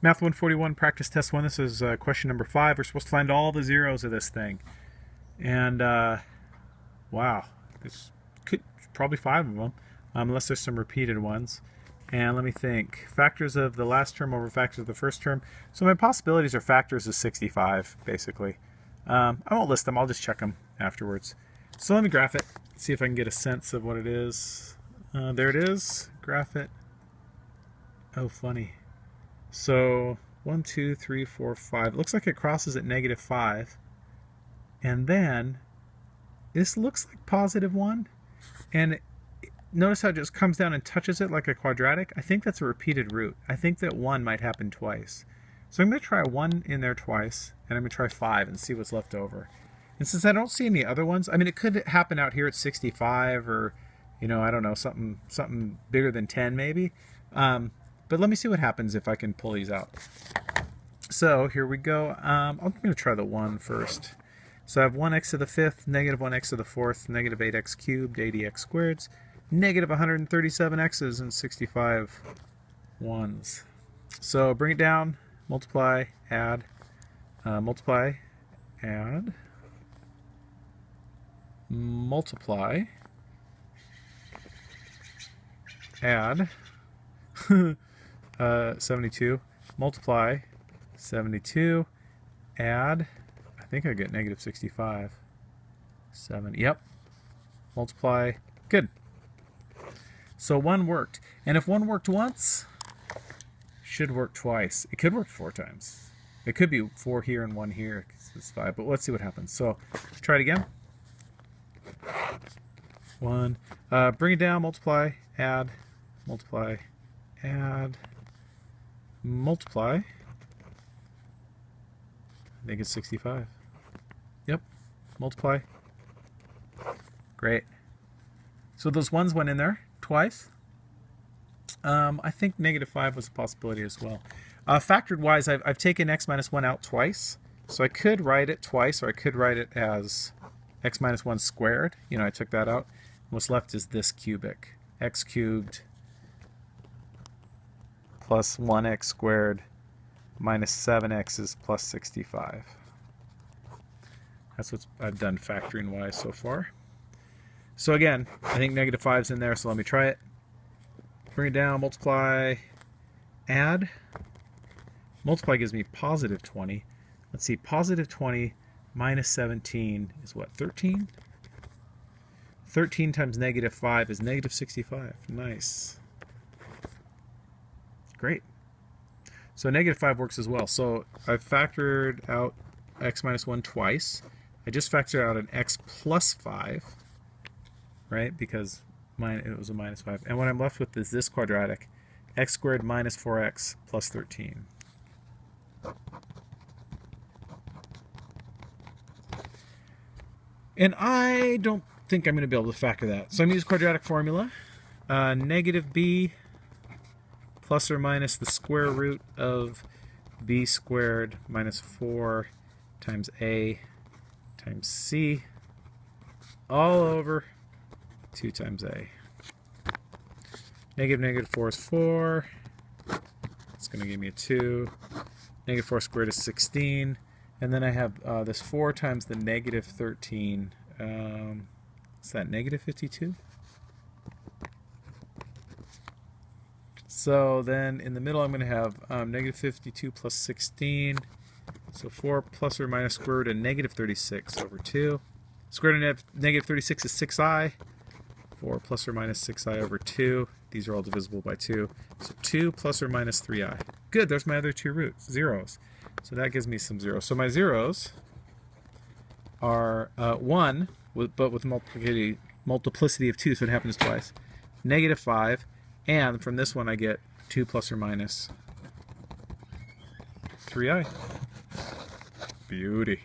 Math 141 practice test 1. This is question number 5. We're supposed to find all the zeros of this thing. And, wow. This could probably 5 of them, unless there's some repeated ones. And let me think. Factors of the last term over factors of the first term. So my possibilities are factors of 65, basically. I won't list them. I'll just check them afterwards. So let me graph it. See if I can get a sense of what it is. There it is. Graph it. Oh, funny. So 1, 2, 3, 4, 5. It looks like it crosses at -5. And then this looks like +1. And notice how it just comes down and touches it like a quadratic. I think that's a repeated root. I think that 1 might happen twice. So I'm going to try 1 in there twice, and I'm going to try 5 and see what's left over. And since I don't see any other ones, I mean, it could happen out here at 65 or, you know, I don't know, something bigger than 10 maybe. But let me see what happens if I can pull these out. So here we go. I'm going to try the 1 first. So I have 1x to the 5th, -1x to the 4th, -8x cubed, 80x squareds, -137x's and 65 1s. So bring it down, multiply, add, multiply, add, multiply, add, 72, multiply, 72, add, I think I get -65, 7, yep, multiply, good. So 1 worked, and if 1 worked once, should work twice. It could work 4 times. It could be 4 here and 1 here, because it's 5, but let's see what happens. So try it again. 1, bring it down, multiply, add, multiply, add, multiply. I think it's 65. Yep. Multiply. Great. So those 1s went in there twice. I think -5 was a possibility as well. Factored wise, I've taken x minus 1 out twice. So I could write it twice, or I could write it as x minus 1 squared. You know, I took that out. What's left is this cubic. X cubed plus 1x squared minus 7x is plus 65. That's what I've done factoring wise so far. So again, I think -5's in there, so let me try it. Bring it down, multiply, add. Multiply gives me +20. Let's see, +20 minus 17 is what, 13? 13 times -5 is -65. Nice. Great. So -5 works as well. So I've factored out x minus 1 twice. I just factored out an x plus 5, right? Because it was a -5. And what I'm left with is this quadratic, x squared minus 4x plus 13. And I don't think I'm going to be able to factor that. So I'm going to use quadratic formula. -b plus or minus the square root of b squared minus 4 times a times c all over 2 times a. -4 is 4. It's going to give me a 2. -4 squared is 16. And then I have this 4 times the -13. Is that -52? So then in the middle I'm going to have -52 plus 16. So 4 plus or minus square root of -36 over 2. Square root of -36 is 6i. 4 plus or minus 6i over 2. These are all divisible by 2. So 2 plus or minus 3i. Good, there's my other 2 roots, zeros. So that gives me some zeros. So my zeros are 1, but with multiplicity of 2, so it happens twice. -5, and from this one I get 2 plus or minus 3i. Beauty.